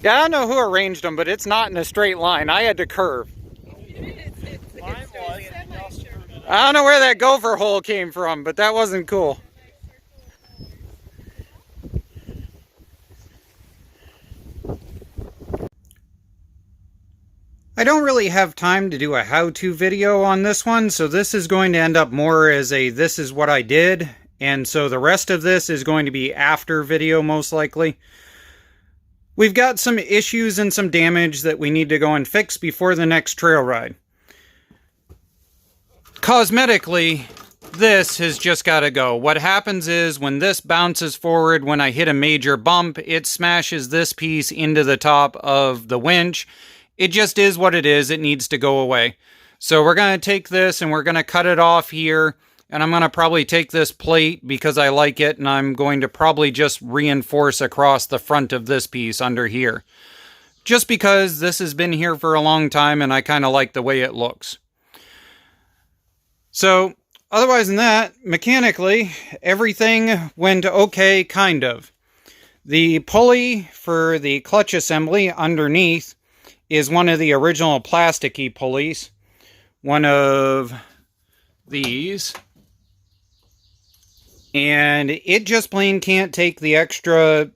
Yeah, I don't know who arranged them, but it's not in a straight line. I had to curve. I don't know where that gopher hole came from, but that wasn't cool. I don't really have time to do a how-to video on this one, so this is going to end up more as a this is what I did, and so the rest of this is going to be after video most likely. We've got some issues and some damage that we need to go and fix before the next trail ride. Cosmetically, this has just got to go. What happens is when this bounces forward, when I hit a major bump, it smashes this piece into the top of the winch. It just is what it is. It needs to go away. So we're going to take this and we're going to cut it off here. And I'm going to probably take this plate because I like it. And I'm going to probably just reinforce across the front of this piece under here. Just because this has been here for a long time and I kind of like the way it looks. So otherwise than that, mechanically, everything went okay, kind of. The pulley for the clutch assembly underneath is one of the original plasticky pulleys. One of these. And it just plain can't take the extra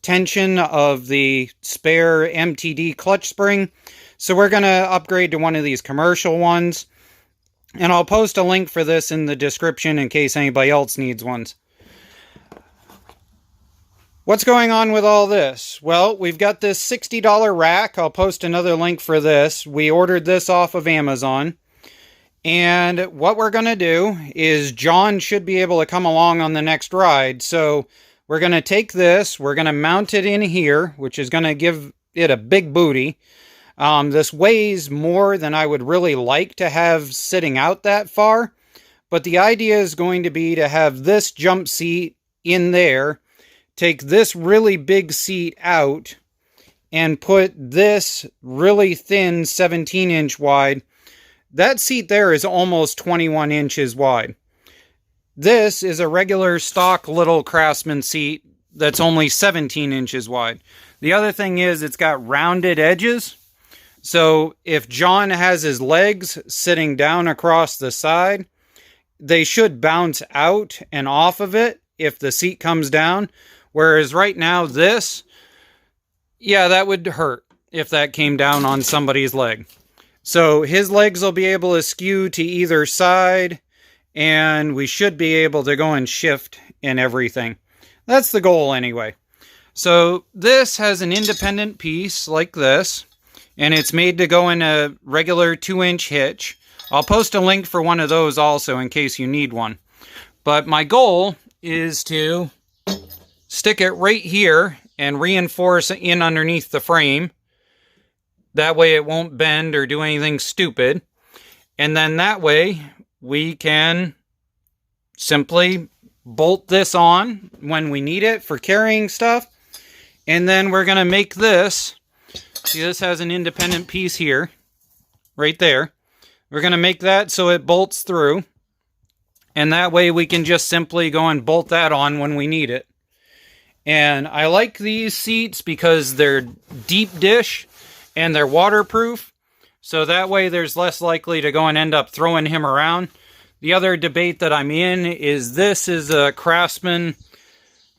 tension of the spare MTD clutch spring. So we're going to upgrade to one of these commercial ones. And I'll post a link for this in the description in case anybody else needs ones. What's going on with all this? Well, we've got this $60 rack. I'll post another link for this. We ordered this off of Amazon. And what we're going to do is John should be able to come along on the next ride. So we're going to take this. We're going to mount it in here, which is going to give it a big booty. This weighs more than I would really like to have sitting out that far. But the idea is going to be to have this jump seat in there. Take this really big seat out and put this really thin 17-inch wide. That seat there is almost 21 inches wide. This is a regular stock little Craftsman seat that's only 17 inches wide. The other thing is it's got rounded edges. So if John has his legs sitting down across the side, they should bounce out and off of it if the seat comes down. Whereas right now this, yeah, that would hurt if that came down on somebody's leg. So his legs will be able to skew to either side, and we should be able to go and shift and everything. That's the goal anyway. So this has an independent piece like this, and it's made to go in a regular 2-inch hitch. I'll post a link for one of those also in case you need one. But my goal is to stick it right here and reinforce in underneath the frame. That way it won't bend or do anything stupid. And then that way we can simply bolt this on when we need it for carrying stuff. And then we're going to make this. See, this has an independent piece here. Right there. We're going to make that so it bolts through. And that way we can just simply go and bolt that on when we need it. And I like these seats because they're deep dish and they're waterproof. So that way there's less likely to go and end up throwing him around. The other debate that I'm in is this is a Craftsman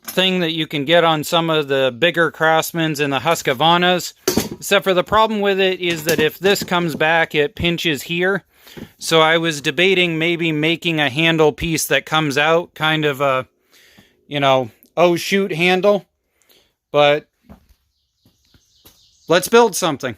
thing that you can get on some of the bigger Craftsmans and the Husqvarnas. Except for the problem with it is that if this comes back, it pinches here. So I was debating maybe making a handle piece that comes out, kind of a, you know, oh shoot handle. But let's build something.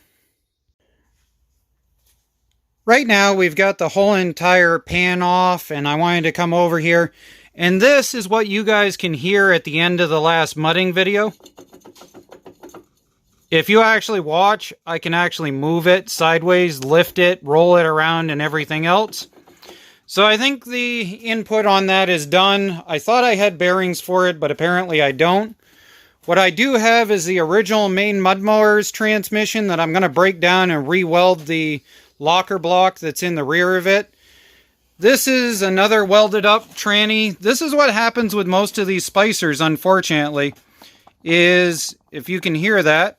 Right now we've got the whole entire pan off, and I wanted to come over here. And this is what you guys can hear at the end of the last mudding video. If you actually watch, I can actually move it sideways, lift it, roll it around, and everything else. So I think the input on that is done. I thought I had bearings for it, but apparently I don't. What I do have is the original main mud mower's transmission that I'm going to break down and re-weld the locker block that's in the rear of it. This is another welded up tranny. This is what happens with most of these spicers, unfortunately, is, if you can hear that,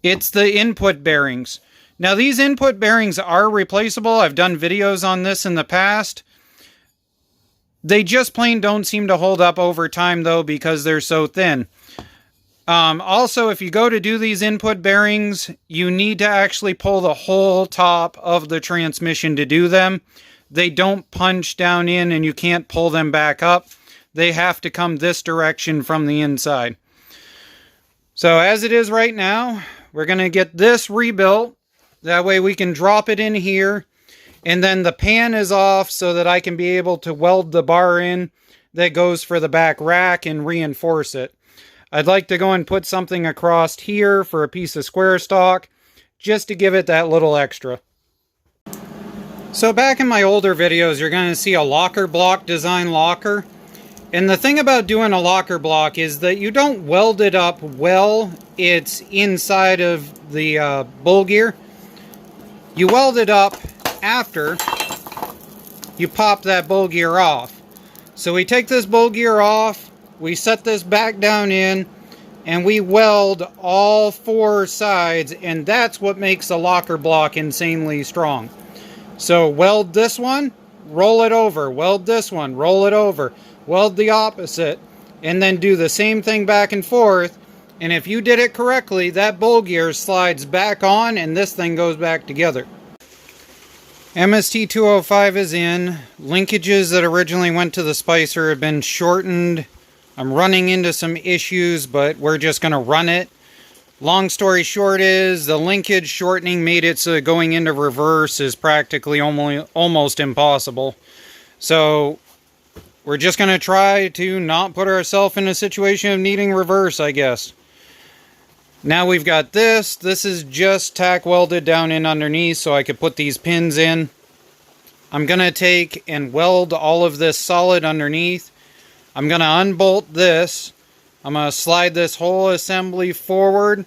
It's the input bearings. Now, these input bearings are replaceable. I've done videos on this in the past. They just plain don't seem to hold up over time, though, because they're so thin. Also, if you go to do these input bearings, you need to actually pull the whole top of the transmission to do them. They don't punch down in, and you can't pull them back up. They have to come this direction from the inside. So as it is right now, we're going to get this rebuilt. That way we can drop it in here. And then the pan is off so that I can be able to weld the bar in that goes for the back rack and reinforce it. I'd like to go and put something across here for a piece of square stock, just to give it that little extra. So back in my older videos, you're going to see a locker block design locker. And the thing about doing a locker block is that you don't weld it up well. It's inside of the bull gear. You weld it up after you pop that bull gear off. So we take this bull gear off, we set this back down in, and we weld all four sides, and that's what makes a locker block insanely strong. So weld this one, roll it over, weld this one, roll it over, weld the opposite, and then do the same thing back and forth. And if you did it correctly, that bull gear slides back on and this thing goes back together. MST 205 is in. Linkages that originally went to the spicer have been shortened. I'm running into some issues, but we're just going to run it. Long story short is the linkage shortening made it so going into reverse is practically almost impossible. So we're just going to try to not put ourselves in a situation of needing reverse, I guess. Now we've got this. This is just tack welded down in underneath so I could put these pins in. I'm going to take and weld all of this solid underneath. I'm going to unbolt this. I'm going to slide this whole assembly forward.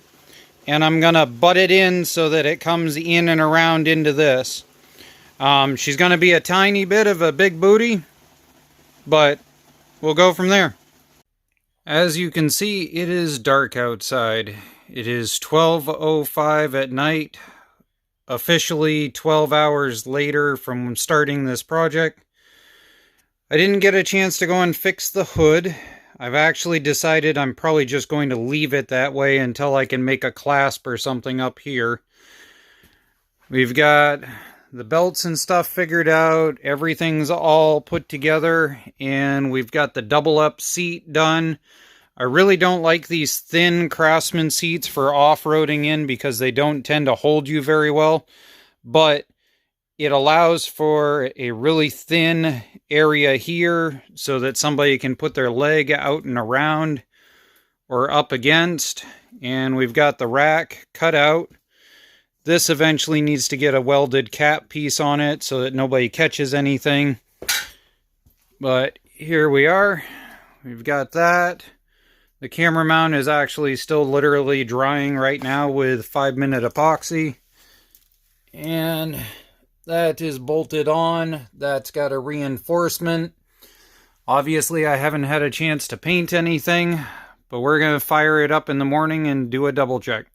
And I'm going to butt it in so that it comes in and around into this. She's going to be a tiny bit of a big booty, but we'll go from there. As you can see, it is dark outside. It is 12:05 at night, officially 12 hours later from starting this project. I didn't get a chance to go and fix the hood. I've actually decided I'm probably just going to leave it that way until I can make a clasp or something up here. We've got the belts and stuff figured out. Everything's all put together, and we've got the double up seat done. I really don't like these thin Craftsman seats for off-roading in because they don't tend to hold you very well, but it allows for a really thin area here so that somebody can put their leg out and around or up against. And we've got the rack cut out. This eventually needs to get a welded cap piece on it so that nobody catches anything. But here we are. We've got that. The camera mount is actually still literally drying right now with 5-minute epoxy. And that is bolted on. That's got a reinforcement. Obviously, I haven't had a chance to paint anything, but we're going to fire it up in the morning and do a double check.